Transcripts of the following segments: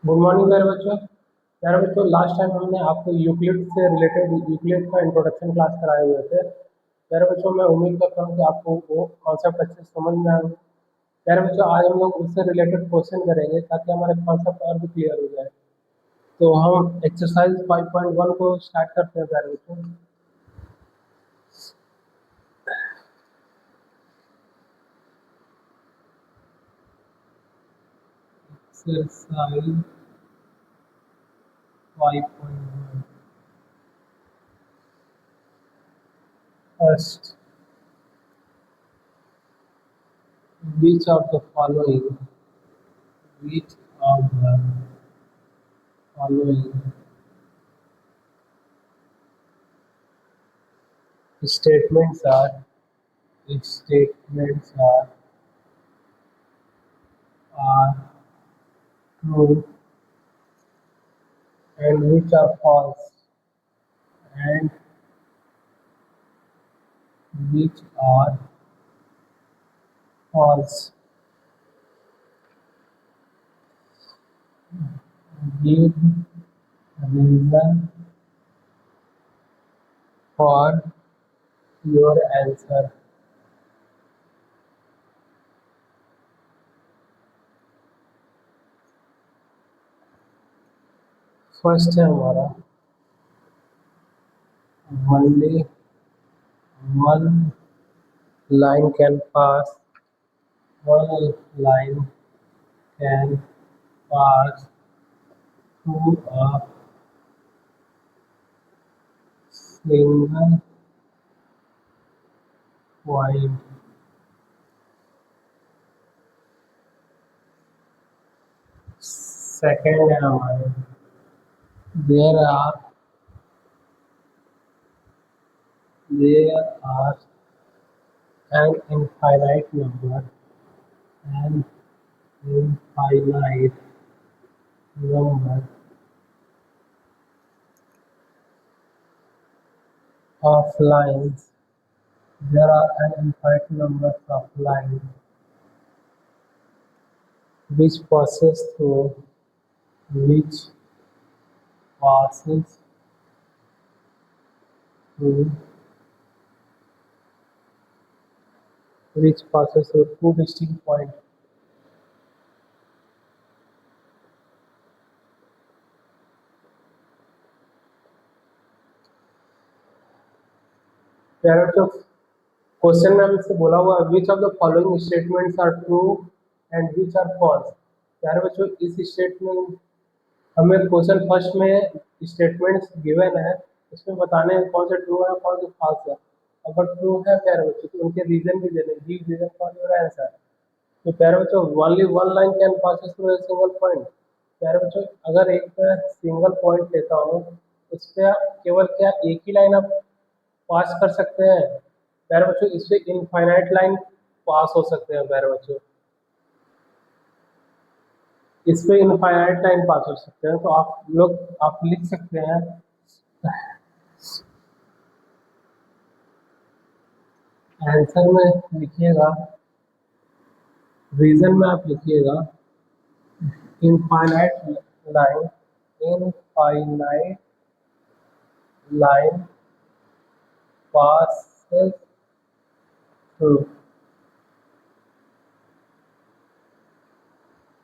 Good morning प्यारे बच्चों last time हमने आपको यूक्लिड से रिलेटेड यूक्लिड का इंट्रोडक्शन क्लास कराए हुए थे। प्यारे बच्चों मैं उम्मीद करता हूँ कि आपको वो कॉन्सेप्ट अच्छे से समझ में आए। प्यारे बच्चों आज हम लोग उससे रिलेटेड क्वेश्चन करेंगे ताकि हमारे कॉन्सेप्ट और भी क्लियर हो जाए। तो हम एक्सरसाइज 5.1 को स्टार्ट करते हैं प्यारे बच्चों। Exercise 5.1 first, which of the following which of the following statements are true and which are false, and which are false. Give reason for your answer. First है हमारा only one line can pass one line can pass through a single point. Second है हमारे there are an infinite an infinite number of lines. There are an infinite number of lines which passes through which passes through two distinct points. Parrot of question में हमसे बोला हुआ which of the following statements are true and which are false. प्यारे बच्चों इस statement हमें question first में statements given है, इसमें बताने हैं कौन से ट्रू है कौन से फॉल्स है। अगर ट्रू है प्यारे बच्चों तो उनके रीजन भी देने, give reason for your answer. तो प्यारे बच्चों only one line can pass through a single point. प्यारे बच्चों अगर एक सिंगल पॉइंट लेता हूँ उस पर केवल क्या एक ही लाइन आप पास कर सकते हैं। प्यारे बच्चों इस पे इनफाइनाइट लाइन पास हो सकते हैं। प्यारे बच्चों इस पे इनफाइनाइट लाइन पास हो सकते हैं। तो आप लिख सकते हैं आंसर में लिखिएगा, रीजन में आप लिखिएगा infinite line infinite line passes through।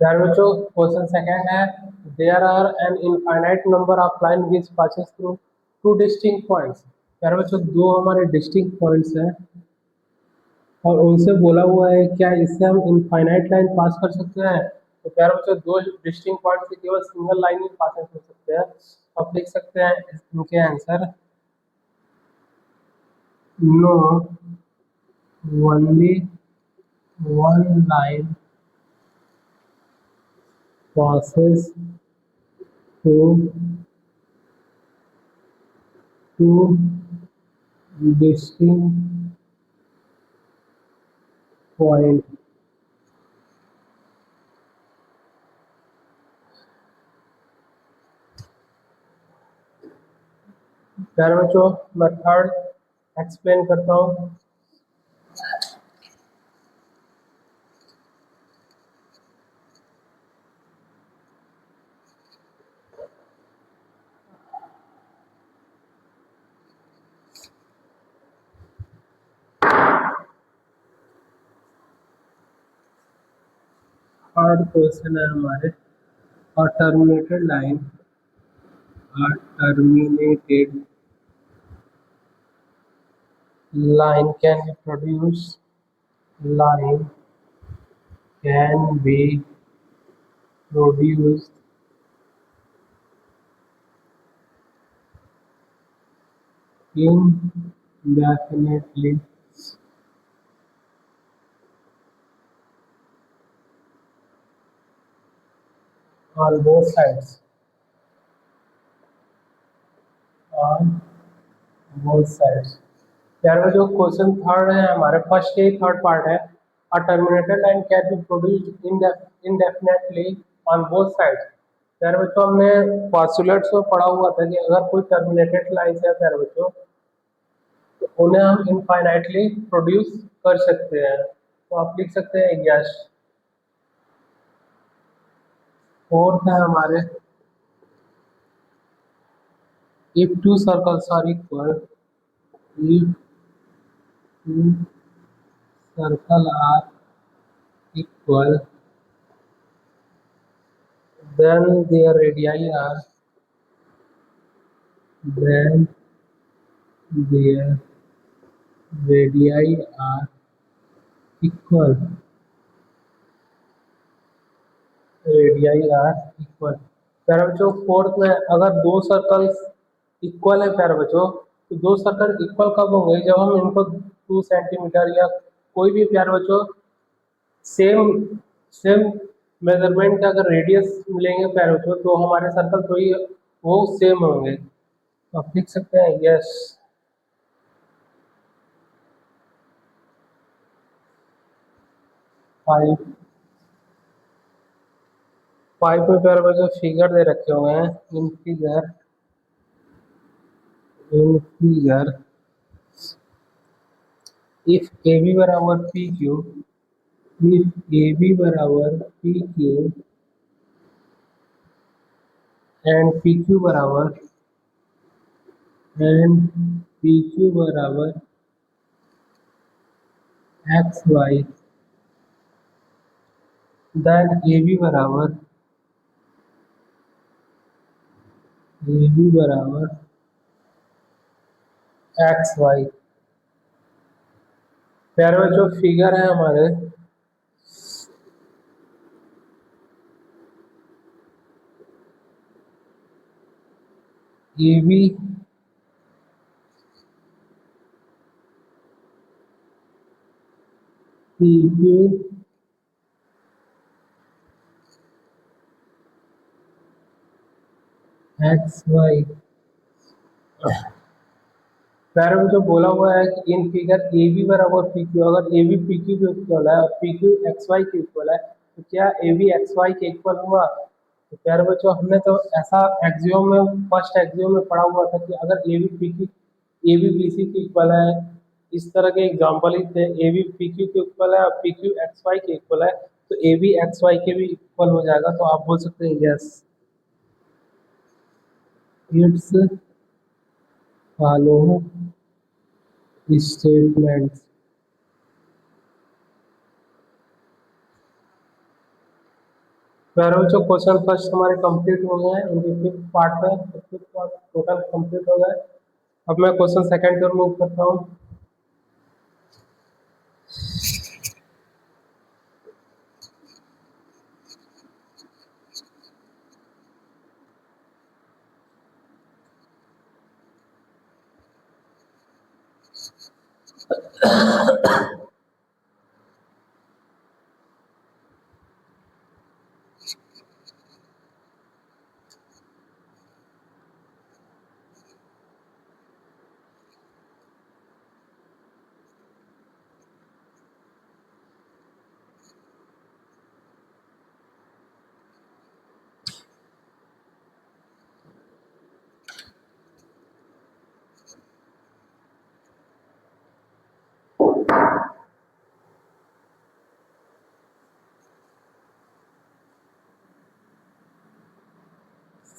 प्यारे बच्चों क्वेश्चन सेकंड है there are an infinite number of line which passes through two distinct points. प्यारे बच्चों दो हमारे डिस्टिंक्ट पॉइंट्स हैं और उनसे बोला हुआ है क्या इससे हम इनफाइनाइट लाइन पास कर सकते हैं। तो प्यारे बच्चों दो डिस्टिंक्ट पॉइंट से केवल सिंगल लाइन ही पास कर सकते हैं। आप लिख सकते हैं इनके answer no only one line passes through two distinct points। प्यारे बच्चों मैं थर्ड एक्सप्लेन करता हूँ। थर्ड क्वेश्चन है हमारे, a terminated line can be produced, line can be produced indefinitely on both sides, on both sides। यार वो जो क्वेश्चन थर्ड है हमारे, फर्स्ट के थर्ड पार्ट है, a terminated line can be produced indefinitely on both sides. यार बच्चों हमने पॉस्टुलेट्स में पढ़ा हुआ था कि अगर कोई टर्मिनेटेड लाइन है यार बच्चों, तो उन्हें हम इनफाइनाइटली प्रोड्यूस कर सकते हैं। तो आप लिख सकते हैं यस। फोर्थ है हमारे, if two circles are equal, if two circles are equal, then their radii are then their radii are equal, radii are equal। प्यारे बच्चों फोर्थ में अगर दो सर्कल्स इक्वल है प्यारे बच्चों, तो दो सर्कल इक्वल कब होंगे, जब हम इनको 2 सेंटीमीटर या कोई भी प्यारे बच्चों सेम सेम मेजरमेंट का अगर रेडियस मिलेंगे प्यारे बच्चों, तो हमारे सर्कल तो ही वो सेम होंगे। तो आप लिख सकते हैं यस। 5 में प्यारे बच्चों फिगर दे रखे हुए हैं, in figure if A B बराबर P Q, if A B बराबर P Q and P Q बराबर X Y, then A B बराबर एक्स वाई। प्यारे बच्चों फिगर है हमारे, A B P Q X Y. प्यारे में जो बोला हुआ है कि इन फिगर ए बी बराबर पी क्यू, अगर ए बी पी क्यू के इक्वल है और पी क्यू एक्स वाई के इक्वल है, तो क्या ए बी एक्स वाई के इक्वल हुआ। तो प्यारे बच्चों हमने तो ऐसा एक्सियोम में, फर्स्ट एक्सियोम में पढ़ा हुआ था कि अगर A B P Q, A B B C के इक्वल है, इस तरह के एग्जाम्पल ही थे, ए बी पी क्यू के इक्वल है और पी क्यू एक्स वाई के इक्वल है, तो ए बी एक्स वाई के भी इक्वल हो जाएगा। तो आप बोल सकते हैं यस, इट्स फॉलो स्टेटमेंट्स। प्यारे बच्चों क्वेश्चन फर्स्ट हमारे कंप्लीट हो गए हैं, उनके फिफ्थ पार्ट में फिफ्थ पार्ट टोटल कंप्लीट हो गए। अब मैं क्वेश्चन सेकंड की ओर मूव करता हूँ।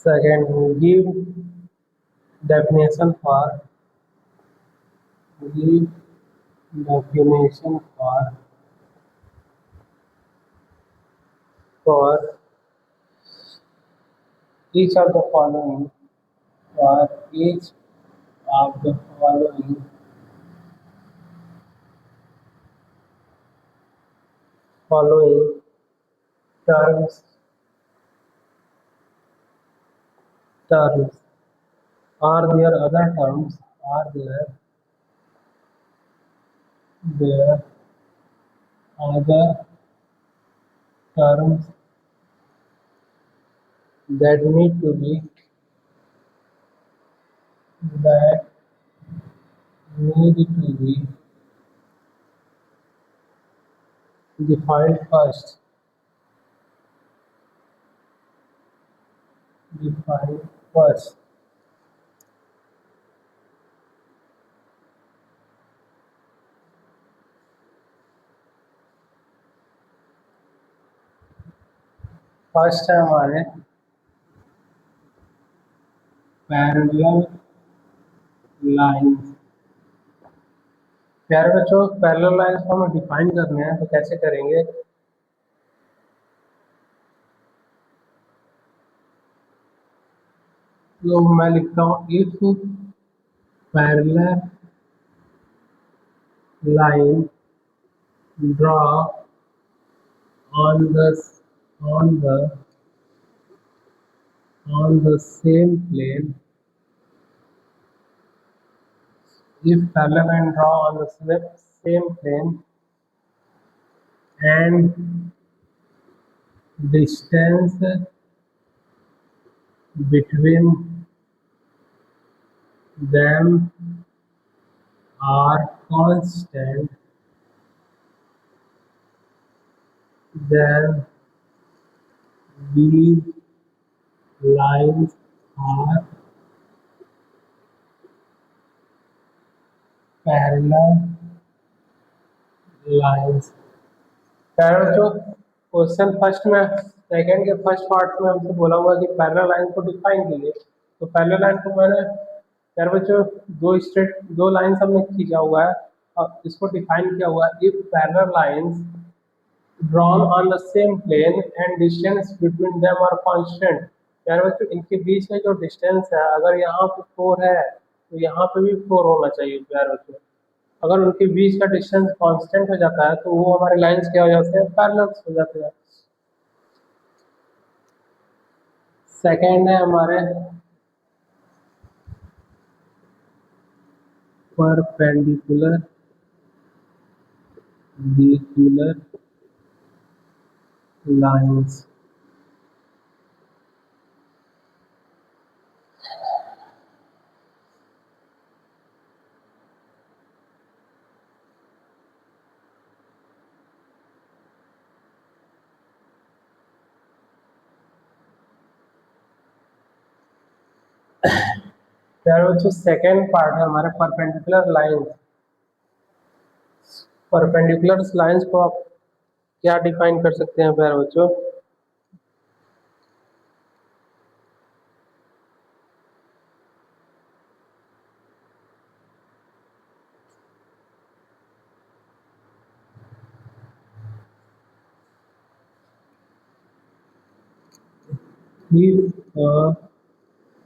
Second, give definition for give definition for for each of the following for each of the following terms terms are there other terms are there other terms that need to be that need to be defined first defined first first है हमारे parallel lines. प्यारे बच्चों parallel lines को हमें define करने हैं तो कैसे करेंगे। तो मैं लिखता हूँ if parallel line draw on the on the on the same plane if parallel line draw on the same plane and distance between them are constant then these lines are parallel lines। जो question first में second के first part में हमसे बोला हुआ कि parallel line को define कीजिए तो पैरेलल लाइन को मैंने यार बच्चों दो लाइंस हमने खींचा हुआ है और इसको डिफाइन किया हुआ है if parallel lines drawn on the same plane and distance between them are constant। यार बच्चों इनके बीच में जो डिस्टेंस है अगर यहाँ पे 4 है तो यहाँ पे भी 4 होना चाहिए। यार बच्चों अगर उनके बीच का डिस्टेंस कांस्टेंट हो जाता है तो वो हमारे लाइंस क्या हो जाते हैं पैरेलल्स हो जाते हैं। सेकेंड है हमारे परपेंडिकुलर लाइंस। जो सेकेंड पार्ट है हमारे परपेंडिकुलर लाइंस। परपेंडिकुलर लाइंस को आप क्या डिफाइन कर सकते हैं प्यारे बच्चों।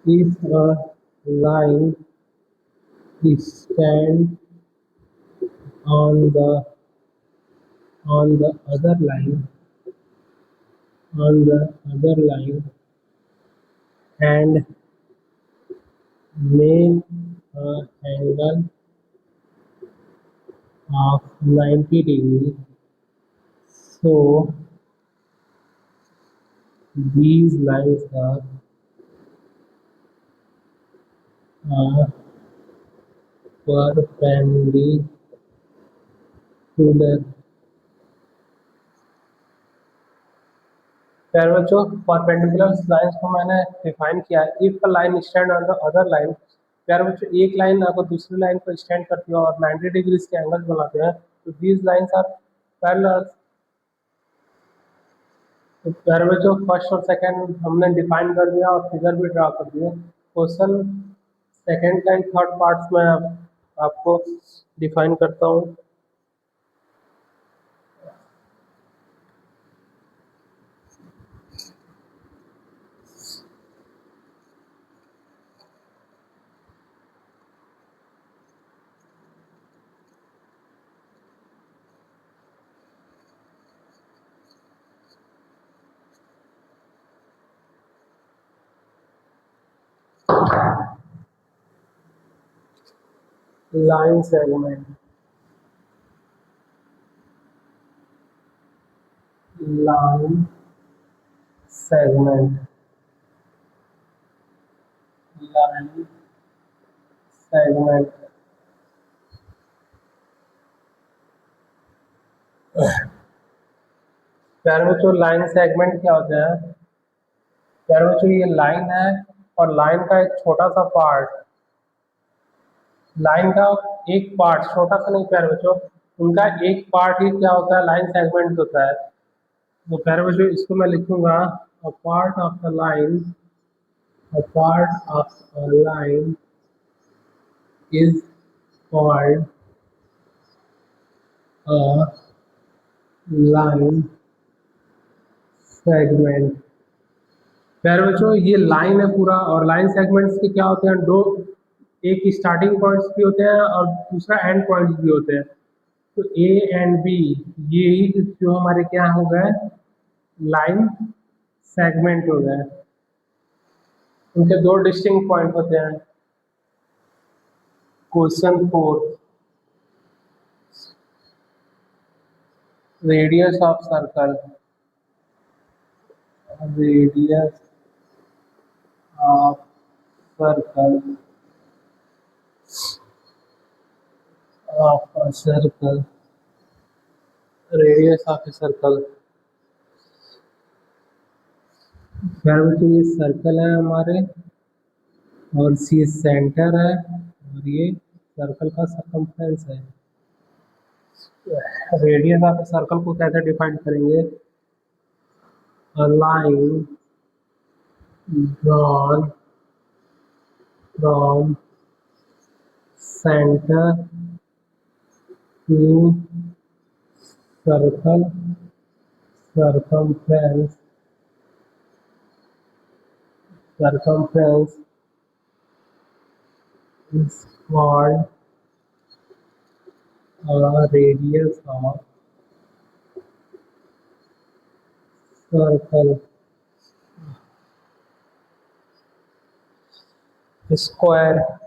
if a line stand on the other line and make an angle of 90 degree so these lines are perpendicular। प्यारे बच्चों परपेंडिकुलर लाइंस को मैंने डिफाइन किया है if a line stand on the other line. प्यारे बच्चों एक लाइन अगर दूसरी लाइन को स्टैंड करती है और 90 डिग्री के एंगल बनाते हैं तो दीज लाइंस आर पैरेलल। तो प्यारे बच्चों फर्स्ट और सेकंड हमने डिफाइन कर दिया और फिगर भी ड्रा कर दिए। क्वेश्चन सेकंड का थर्ड पार्ट्स में आपको डिफाइन करता हूँ। Line segment, line segment, line segment. प्यारे बच्चों लाइन सेगमेंट क्या होता है? प्यारे बच्चों ये लाइन है और लाइन का एक छोटा सा पार्ट, लाइन का एक पार्ट, छोटा सा नहीं प्यारे बच्चों, उनका एक पार्ट ही क्या होता है? लाइन सेगमेंट होता है। तो प्यारे बच्चों इसको मैं लिखूंगा a part of the line, a part of a line is called a line segment. प्यारे बच्चों ये लाइन है पूरा, और लाइन सेगमेंट्स के क्या होते हैं? दो, एक स्टार्टिंग पॉइंट्स भी होते हैं और दूसरा एंड पॉइंट्स भी होते हैं। तो ए एंड बी ये ही जो हमारे क्या हो गए? लाइन सेगमेंट हो गए। उनके दो डिस्टिंक्ट पॉइंट होते हैं। Question 4, radius of circle, radius of circle of a circle, radius of a circle. फिर बच्चों ये सर्कल है हमारे और सी सेंटर है और ये सर्कल का सरकमफ्रेंस है। रेडियस ऑफ ए सर्कल को कैसे डिफाइन करेंगे? A line drawn from center to circle circumference is called a radius of circle. Square,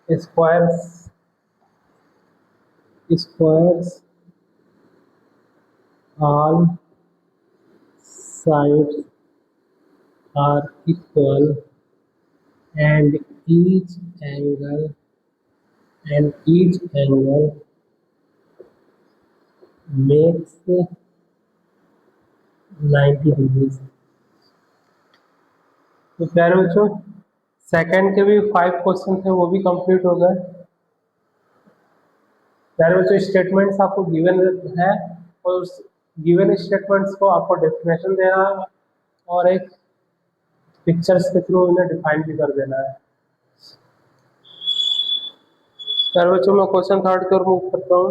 squares, squares all sides are equal and each angle makes 90 degrees। तो प्यारे बच्चों second के भी 5 question थे, वो भी कंप्लीट हो गए। प्यारे बच्चों स्टेटमेंट्स आपको गिवन है और उस गिवन स्टेटमेंट्स को आपको डेफिनेशन देना है और एक पिक्चर्स के थ्रू उन्हें डिफाइन भी कर देना है। प्यारे बच्चों मैं क्वेश्चन 3 की ओर मूव करता हूँ।